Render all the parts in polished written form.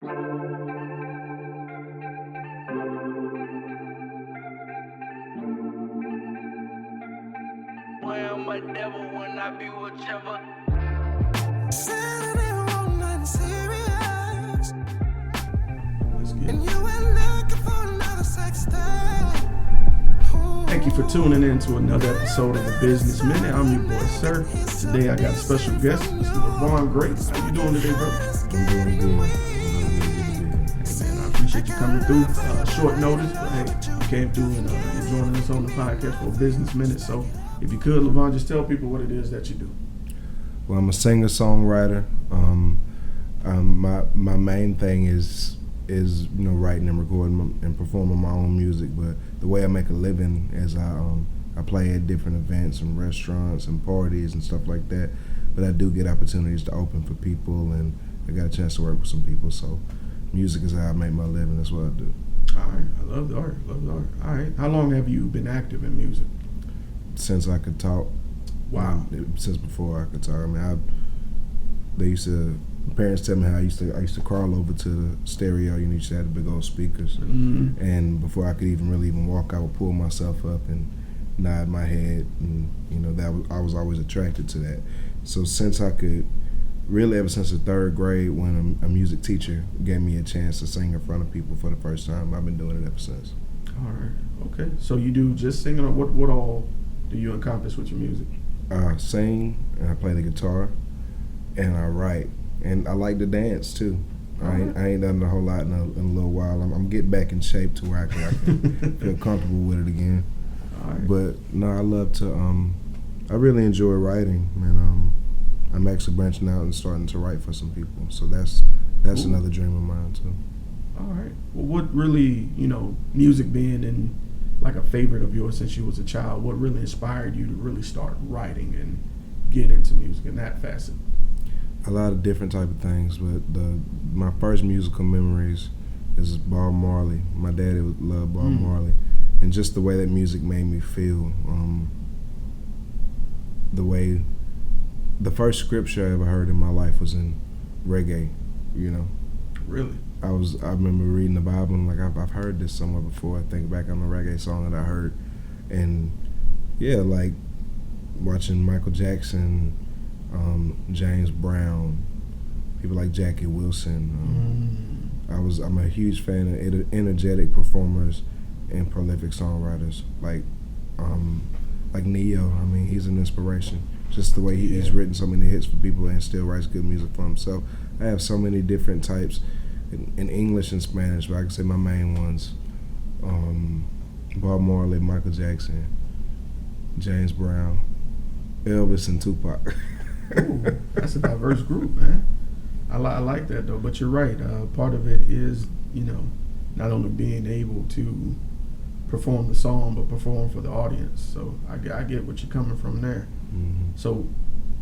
Well, my devil when I be whichever. Saturday wrong night serious. Let's get And it. you ain't looking for another sex day. Thank you for tuning in to another episode of The Business Minute. I'm your boy, Sirr. Today I got a special guest, Mr. Levon Gray. How you doing today, bro? I'm doing good. Hey, man, I appreciate you coming through. Short notice, but hey, you came through and you're joining us on the podcast for A Business Minute. So if you could, Levon, just tell people what it is that you do. Well, I'm a singer-songwriter. My main thing is writing and recording and performing my own music. But the way I make a living is I play at different events and restaurants and parties and stuff like that. But I do get opportunities to open for people, and I got a chance to work with some people. So music is how I make my living. That's what I do. All right, I love the art. All right, how long have you been active in music? Since I could talk. Wow. Since before I could talk. I mean, my parents tell me how I used to crawl over to the stereo. You used to have the big old speakers, and before I could even walk, I would pull myself up and nod my head, and I was always attracted to that. So since I could, really ever since the third grade, when a music teacher gave me a chance to sing in front of people for the first time, I've been doing it ever since. All right, okay. So you do just singing, or what all do you encompass with your music? I sing, and I play the guitar, and I write, and I like to dance too. I ain't done a whole lot in a little while. I'm getting back in shape to where I can feel comfortable with it again. All right. But no, I love to. I really enjoy writing, and I'm actually branching out and starting to write for some people. So that's Cool. another dream of mine too. All right. Well, what really, music being in like a favorite of yours since you was a child, what really inspired you to really start writing and get into music in that facet? A lot of different type of things, but my first musical memories is Bob Marley. My daddy loved Bob Marley, and just the way that music made me feel. The first scripture I ever heard in my life was in reggae. Really? I remember reading the Bible and I've heard this somewhere before. I think back on the reggae song that I heard, and yeah, like watching Michael Jackson, James Brown, people like Jackie Wilson. I'm a huge fan of energetic performers and prolific songwriters like Neo. I mean, he's an inspiration. Just the way he's written so many hits for people and still writes good music for himself. I have so many different types in English and Spanish, but I can say my main ones: Bob Marley, Michael Jackson, James Brown, Elvis, and Tupac. Ooh, that's a diverse group, man. I like that though. But you're right. Part of it is, not only being able to perform the song, but perform for the audience. So I get what you're coming from there. Mm-hmm. So,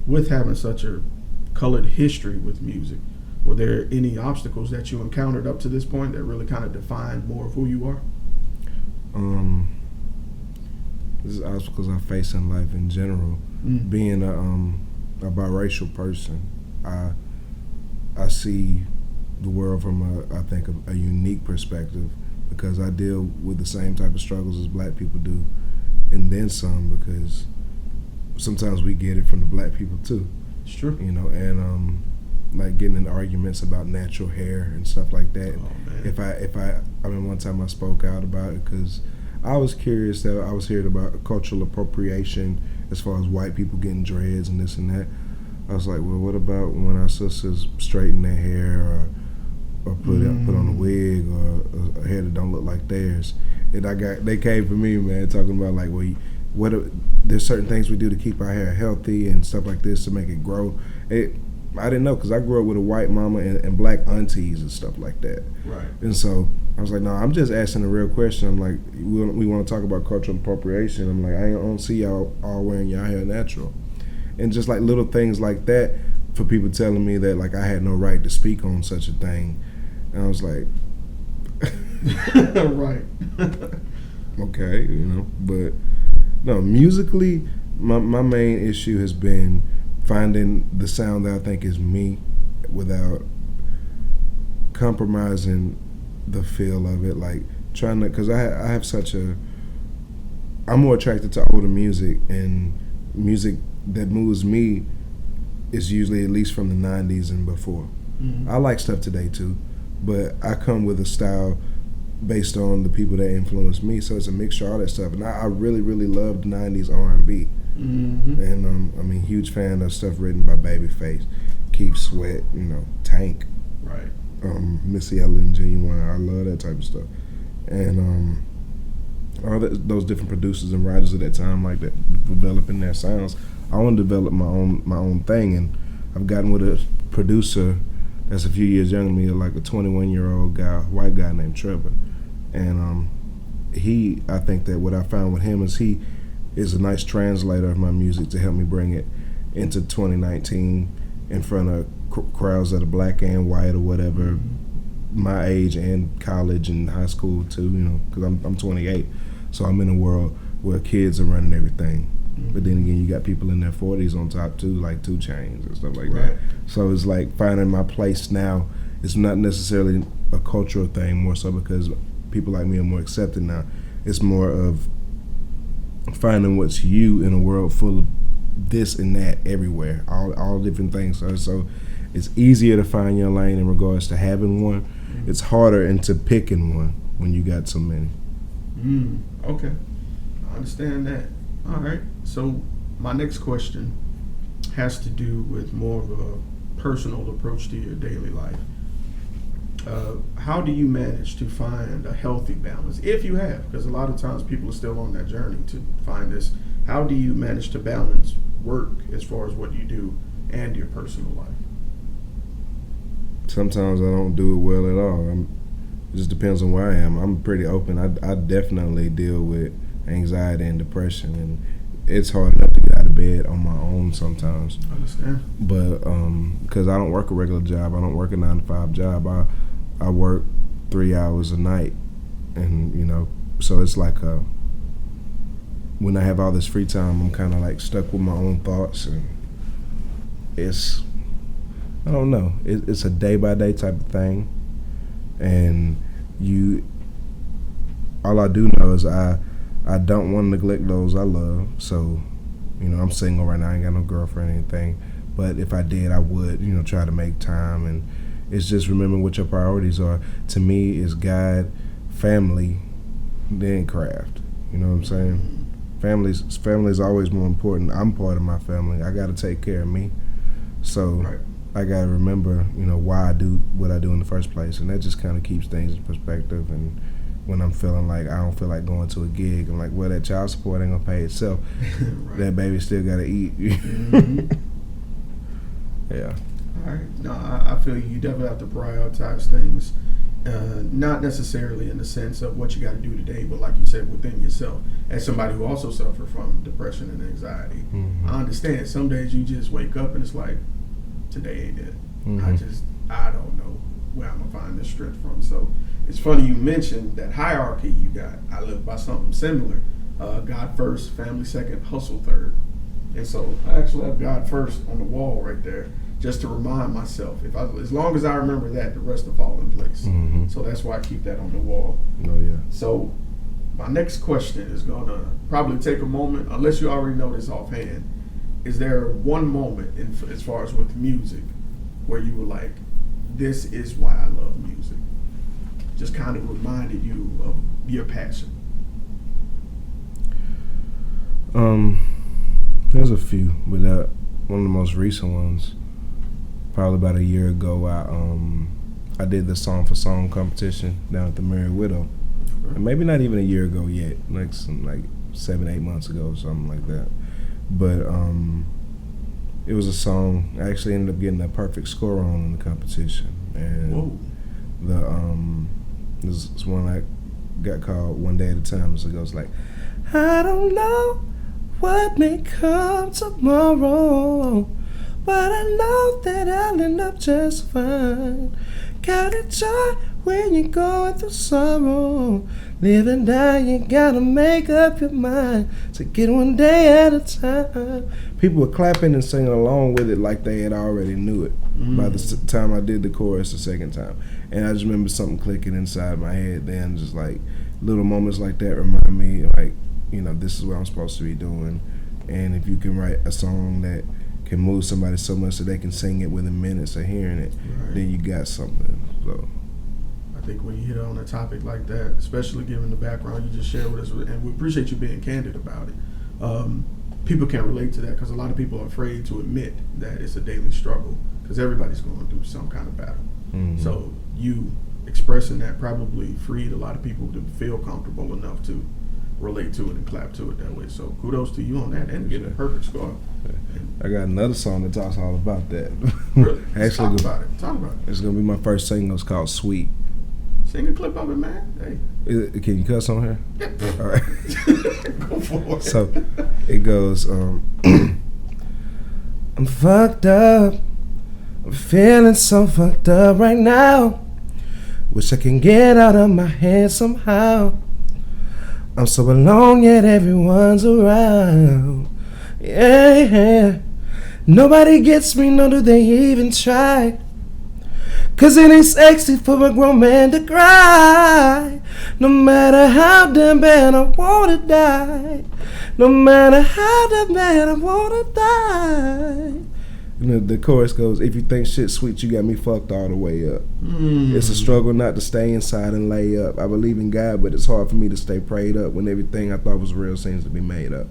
with having such a colored history with music, were there any obstacles that you encountered up to this point that really kind of defined more of who you are? This is obstacles I face in life in general. Being a biracial person, I see the world from a unique perspective, because I deal with the same type of struggles as black people do, and then some, because sometimes we get it from the black people too. It's true. And like getting in arguments about natural hair and stuff like that. Oh, man. I mean, one time I spoke out about it because I was curious that I was hearing about cultural appropriation as far as white people getting dreads and this and that. I was like, well, what about when our sisters straighten their hair or put on a wig or a hair that don't look like theirs? And they came for me, man, talking about like, well, there's certain things we do to keep our hair healthy and stuff like this to make it grow. I didn't know, because I grew up with a white mama and black aunties and stuff like that. Right. And so I was like, no, I'm just asking a real question. I'm like, we want to talk about cultural appropriation. I'm like, I don't see y'all all wearing your hair natural. And just like little things like that, for people telling me that like I had no right to speak on such a thing. And I was like, Right. okay, but no, musically, my main issue has been finding the sound that I think is me without compromising the feel of it, like trying to, because I have such a, I'm more attracted to older music, and music that moves me is usually at least from the 90s and before. I like stuff today too, but I come with a style based on the people that influenced me, so it's a mixture of all that stuff. And I really, really love the 90s R&B. And I mean, huge fan of stuff written by Babyface, Keith Sweat, you know, Tank, Right. Missy Elliott, Genuine. I love that type of stuff. And all those different producers and writers of that time, like that, developing their sounds. I want to develop my own thing, and I've gotten with a producer that's a few years younger than me, like a 21-year-old guy, white guy named Trevor. And I think that what I found with him is he is a nice translator of my music to help me bring it into 2019 in front of crowds that are black and white or whatever, my age and college and high school too, you know, because I'm 28, so I'm in a world where kids are running everything. But then again, you got people in their 40s on top too, like 2 Chainz and stuff like that. So it's like finding my place now. It's not necessarily a cultural thing, more so because people like me are more accepted now. It's more of finding what's you in a world full of this and that everywhere, all different things. So it's easier to find your lane in regards to having one. It's harder into picking one when you got so many. Okay, I understand that. All right, so my next question has to do with more of a personal approach to your daily life. How do you manage to find a healthy balance, if you have? Because a lot of times people are still on that journey to find this. How do you manage to balance work as far as what you do and your personal life? Sometimes I don't do it well at all. It just depends on where I am. I'm pretty open. I definitely deal with anxiety and depression, and it's hard enough to get out of bed on my own sometimes. I understand. But because I don't work a regular job, I don't work a 9-to-5 job. I work 3 hours a night, and you know, so it's like when I have all this free time, I'm kind of like stuck with my own thoughts, and it's, I don't know, it's a day by day type of thing, and all I do know is I don't want to neglect those I love. So, you know, I'm single right now. I ain't got no girlfriend or anything. But if I did, I would, you know, try to make time. And it's just remembering what your priorities are. To me, is God, family, then craft. You know what I'm saying? Family's always more important. I'm part of my family. I got to take care of me. So I got to remember, you know, why I do what I do in the first place. And that just kind of keeps things in perspective. And when I'm feeling like I don't feel like going to a gig, I'm like, well, that child support ain't gonna pay itself. That baby still gotta eat. Yeah. All right. No, I feel you definitely have to prioritize things, not necessarily in the sense of what you got to do today, but like you said, within yourself. As somebody who also suffered from depression and anxiety, I understand. Some days you just wake up and it's like, today ain't it. I don't know where I'm gonna find this strength from. So it's funny you mentioned that hierarchy you got. I live by something similar. God first, family second, hustle third. And so I actually have God first on the wall right there, just to remind myself. As long as I remember that, the rest will fall in place. So that's why I keep that on the wall. Oh yeah. So my next question is gonna probably take a moment, unless you already know this offhand. Is there one moment, as far as with music, where you were like, this is why I love music? Just kind of reminded you of your passion. There's a few, but one of the most recent ones, probably about a year ago, I did the Song for Song competition down at the Merry Widow. And maybe not even a year ago yet, like 7-8 months ago, something like that. But it was a song I actually ended up getting a perfect score on in the competition. And this one I got called One Day at a Time. So it goes like, I don't know what may come tomorrow, but I know that I'll end up just fine. Count it joy when you're going through sorrow. Live and die, you gotta make up your mind to get one day at a time. People were clapping and singing along with it like they had already knew it by the time I did the chorus the second time. And I just remember something clicking inside my head then, just like little moments like that remind me, like, you know, this is what I'm supposed to be doing. And if you can write a song that can move somebody so much that they can sing it within minutes of hearing it, Right. then you got something. So I think when you hit on a topic like that, especially given the background you just shared with us, and we appreciate you being candid about it, people can relate to that because a lot of people are afraid to admit that it's a daily struggle because everybody's going through some kind of battle. mm-hmm. So you expressing that probably freed a lot of people to feel comfortable enough to relate to it and clap to it that way. So kudos to you on that and getting a perfect score. I got another song that talks all about that. Really? Actually, Talk about it. It's gonna be my first single. It's called "Sweet." Sing a clip of it, man. Hey. Can you cuss on here? All right. Go for it. So it goes. I'm fucked up. I'm feeling so fucked up right now. Wish I can get out of my head somehow. I'm so alone yet everyone's around. Yeah. Nobody gets me, nor do they even try. 'Cause it ain't sexy for a grown man to cry. No matter how damn bad I wanna die. No matter how damn bad I wanna die. And the chorus goes, if you think shit's sweet, you got me fucked all the way up. It's a struggle not to stay inside and lay up. I believe in God, but it's hard for me to stay prayed up when everything I thought was real seems to be made up.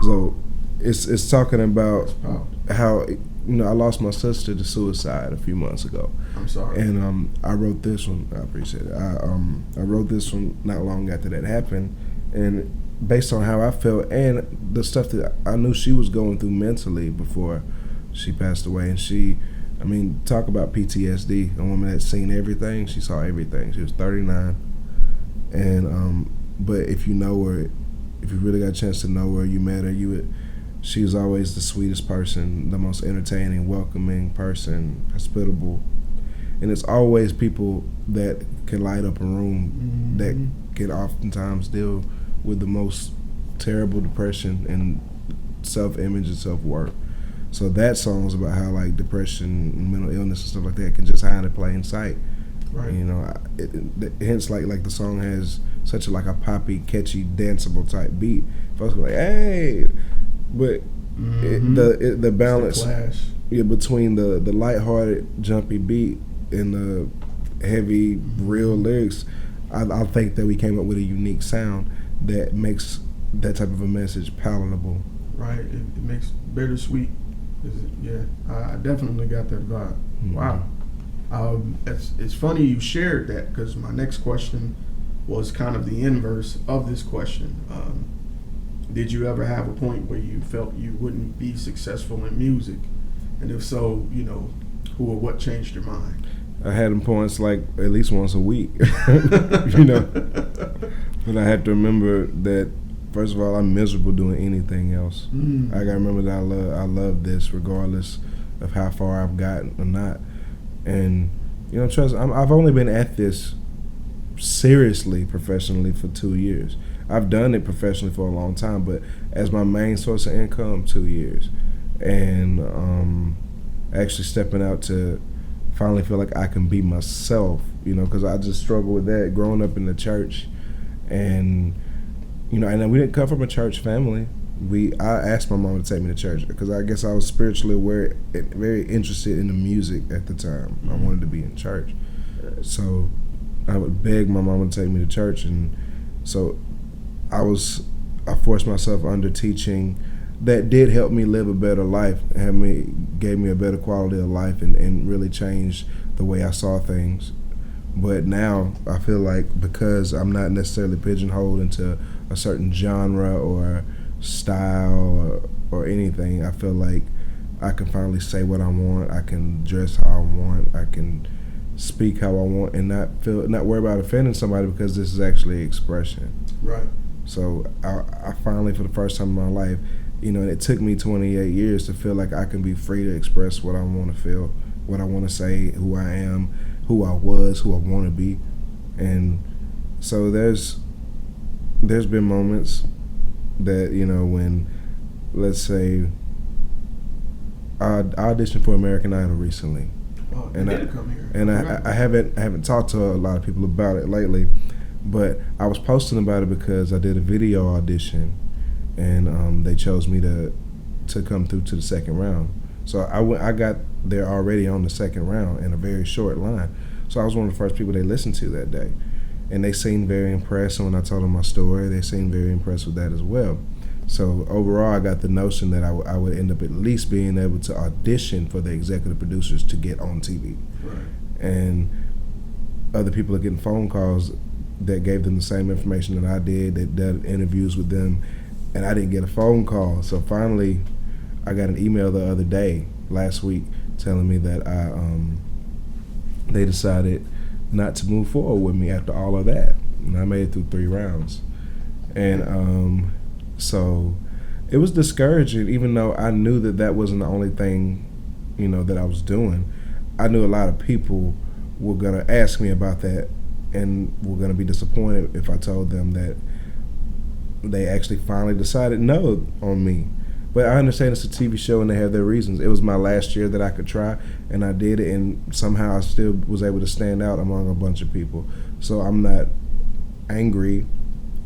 So it's talking about how, you know, I lost my sister to suicide a few months ago. I'm sorry. And I wrote this one. I appreciate it. I wrote this one not long after that happened, and based on how I felt and the stuff that I knew she was going through mentally before she passed away. And she, I mean, talk about PTSD. A woman that's seen everything. She saw everything. She was 39, and but if you know her, if you really got a chance to know her, you met her, you would. She was always the sweetest person, the most entertaining, welcoming person, hospitable. And it's always people that can light up a room that can oftentimes deal with the most terrible depression and self-image and self-worth. So that song is about how, like, depression and mental illness and stuff like that can just hide in plain sight. Right. You know, hence like the song has such a, like, a poppy, catchy, danceable type beat. Folks are like, hey, but the balance, between the lighthearted, jumpy beat and the heavy, real lyrics, I think that we came up with a unique sound that makes that type of a message palatable. Right. It makes bittersweet. Yeah, I definitely got that vibe. Mm-hmm. Wow. It's funny you shared that because my next question was kind of the inverse of this question. Did you ever have a point where you felt you wouldn't be successful in music? And if so, you know, who or what changed your mind? I had them points like at least once a week, you know. But I had to remember that, first of all, I'm miserable doing anything else. I gotta remember that I love this regardless of how far I've gotten or not. And, you know, trust, I've only been at this seriously, professionally for 2 years. I've done it professionally for a long time, but as my main source of income, 2 years. And actually stepping out to finally feel like I can be myself, you know, because I just struggle with that growing up in the church. And, you know, and we didn't come from a church family. I asked my mom to take me to church because I guess I was spiritually aware and very interested in the music at the time. I wanted to be in church. So I would beg my mom to take me to church, and so I forced myself under teaching that did help me live a better life, gave me a better quality of life, and really changed the way I saw things. But now I feel like because I'm not necessarily pigeonholed into a certain genre or style or anything, I feel like I can finally say what I want. I can dress how I want. I can speak how I want, and not worry about offending somebody because this is actually expression. Right. So I finally, for the first time in my life, you know, it took me 28 years to feel like I can be free to express what I want to feel, what I want to say, who I am, who I was, who I want to be. And so there's been moments that, you know, when, let's say, I auditioned for American Idol recently. Oh, and they did come here. and Right. I haven't talked to a lot of people about it lately, but I was posting about it because I did a video audition, and they chose me to come through to the second round. So I got there already on the second round in a very short line. So I was one of the first people they listened to that day, and they seemed very impressed. And when I told them my story, they seemed very impressed with that as well. So overall, I got the notion that I would end up at least being able to audition for the executive producers to get on TV. Right. And other people are getting phone calls that gave them the same information that I did, that did interviews with them, and I didn't get a phone call. So finally, I got an email the other day, last week, telling me that they decided not to move forward with me after all of that. And I made it through 3 rounds. And so it was discouraging, even though I knew that that wasn't the only thing, that I was doing. I knew a lot of people were going to ask me about that and were going to be disappointed if I told them that they actually finally decided no on me. But I understand it's a TV show and they have their reasons. It was my last year that I could try, and I did it, and somehow I still was able to stand out among a bunch of people. So I'm not angry.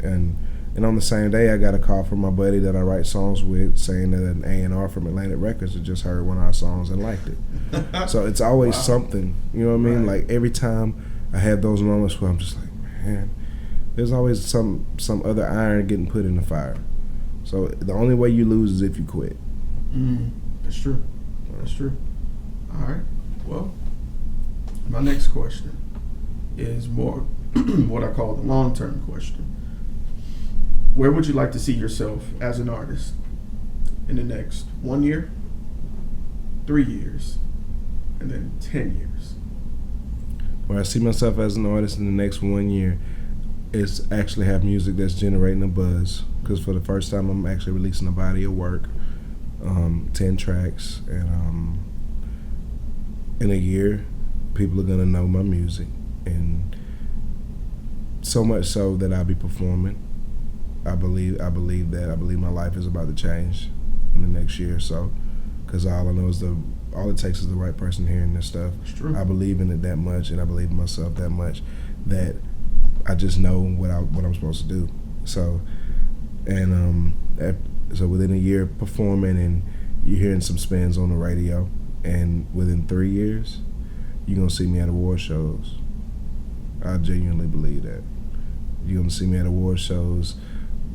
And on the same day, I got a call from my buddy that I write songs with saying that an A&R from Atlantic Records had just heard one of our songs and liked it. So it's always something, you know what I mean? Right. Like every time I have those moments where I'm just like, man, there's always some other iron getting put in the fire. So the only way you lose is if you quit. That's true. That's true. All right. Well, my next question is more what I call the long-term question. Where would you like to see yourself as an artist in the next 1 year, 3 years, and then 10 years? Where I see myself as an artist in the next 1 year is actually have music that's generating a buzz. Because for the first time, I'm actually releasing a body of work, 10 tracks, and in a year, people are gonna know my music, and so much so that I'll be performing. I believe my life is about to change in the next year or so, because all I know is all it takes is the right person hearing this stuff. It's true. I believe in it that much, and I believe in myself that much that I just know what I'm supposed to do. So, so within a year performing, and you're hearing some spins on the radio, and within 3 years, you're gonna see me at award shows. I genuinely believe that. You're gonna see me at award shows,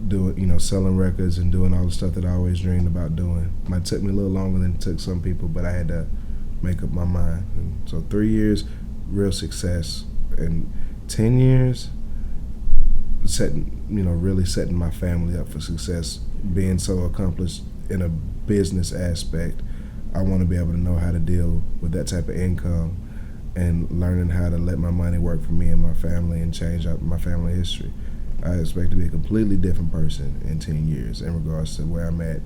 doing, selling records and doing all the stuff that I always dreamed about doing. Might took me a little longer than it took some people, but I had to make up my mind. And so 3 years, real success, and 10 years, really setting my family up for success. Being so accomplished in a business aspect, I want to be able to know how to deal with that type of income, and learning how to let my money work for me and my family and change out my family history. I expect to be a completely different person in 10 years in regards to where I'm at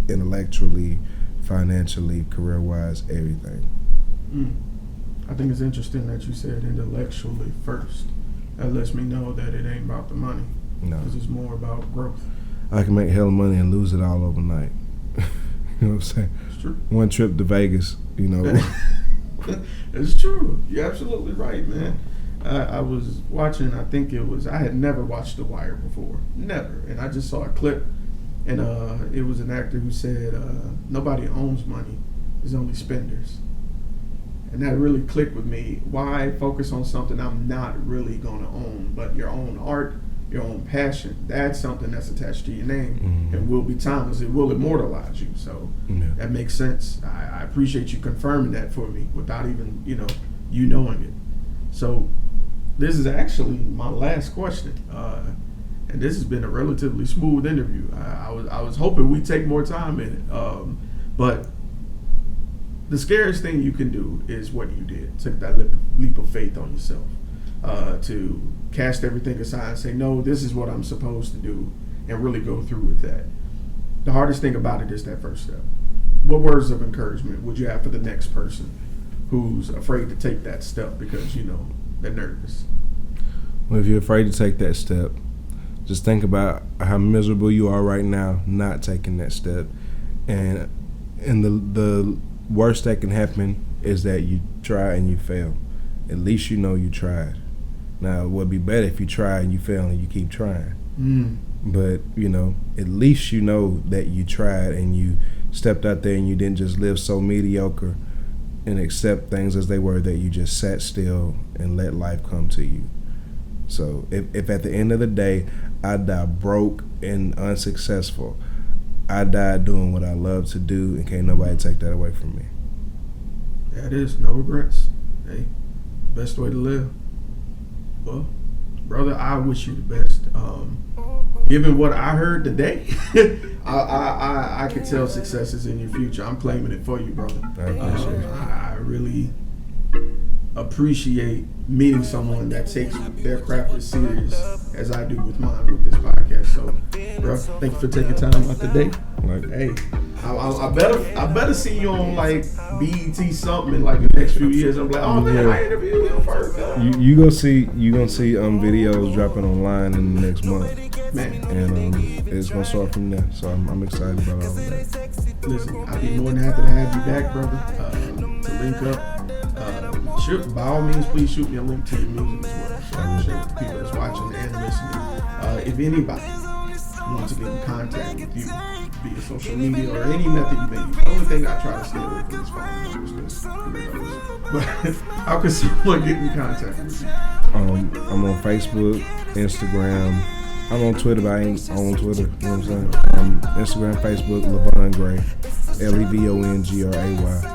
intellectually, financially, career-wise, everything. I think it's interesting that you said intellectually first. That lets me know that it ain't about the money. No. Because it's more about growth. I can make hell of money and lose it all overnight. You know what I'm saying? It's true. One trip to Vegas, It's true. You're absolutely right, man. I was watching, I had never watched The Wire before. Never. And I just saw a clip, and it was an actor who said, nobody owns money, there's only spenders. And that really clicked with me. Why focus on something I'm not really going to own, but your own art, your own passion, that's something that's attached to your name and will be timeless. It will immortalize you. So that makes sense. I appreciate you confirming that for me without even, you knowing it. So this is actually my last question. And this has been a relatively smooth interview. I was hoping we'd take more time in it. But the scariest thing you can do is what you did. Took that leap of faith on yourself. To cast everything aside and say, no, this is what I'm supposed to do, and really go through with that. The hardest thing about it is that first step. What words of encouragement would you have for the next person who's afraid to take that step because, they're nervous? Well, if you're afraid to take that step, just think about how miserable you are right now not taking that step. And the worst that can happen is that you try and you fail. At least you know you tried. Now, it would be better if you try and you fail and you keep trying. But, you know, at least you know that you tried and you stepped out there and you didn't just live so mediocre and accept things as they were, that you just sat still and let life come to you. So if at the end of the day I die broke and unsuccessful, I died doing what I love to do, and can't nobody take that away from me. That is no regrets. Hey, best way to live. Well, brother, I wish you the best. Given what I heard today, I could tell success is in your future. I'm claiming it for you, brother. I appreciate it. I really appreciate meeting someone that takes their craft as serious as I do with mine with this podcast. So, bro, thank you for taking time out today. Hey, I better see you on like BET something in like the next few years. I'm like, oh man, I interviewed him first. You gonna see videos dropping online in the next month, Man, and it's gonna start from there. So I'm excited about all of that. listen, I'd be more than happy to have you back, brother, to link up. By all means, please shoot me a link to your music as well. So I can share with the people that's watching and listening. If anybody wants to get in contact with you via social media or any method you may use, the only thing I try to stay away from is phone numbers, but how can someone get in contact with you? I'm on Facebook, Instagram. I'm on Twitter, but I ain't on Twitter. You know what I'm saying? Instagram, Facebook, Levon Gray, Levongray.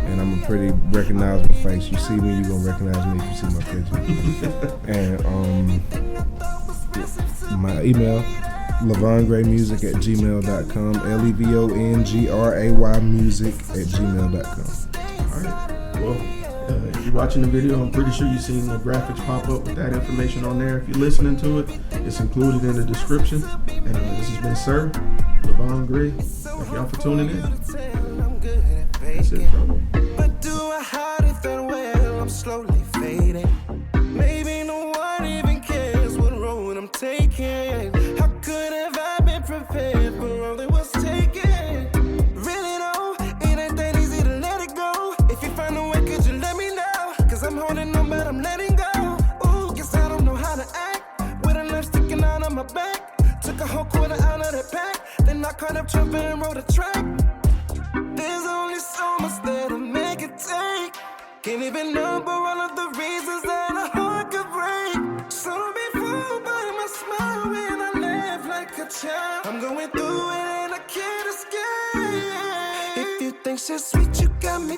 And I'm a pretty recognizable face. You see me, you're going to recognize me if you see my picture. And my email, levongraymusic@gmail.com, levongraymusic@gmail.com. All right. Well, if you're watching the video, I'm pretty sure you've seen the graphics pop up with that information on there. If you're listening to it, it's included in the description. And this has been Sirr, Levon Gray. Thank y'all for tuning in. That's it, bro. But do I hide it that well? I'm slowly fading. Maybe no one even cares what road I'm taking. How could have I been prepared for all that was taken? Really though, it ain't that easy to let it go. If you find a way, could you let me know? Cause I'm holding on, but I'm letting go. Ooh, guess I don't know how to act with a knife sticking out of my back. Took a whole quarter out of the pack, then I caught up jumping and wrote a track. There's only so much that a man can take. Can't even number all of the reasons that a heart could break. So don't be fooled by my smile when I laugh like a child. I'm going through it and I can't escape. If you think she's sweet, you got me.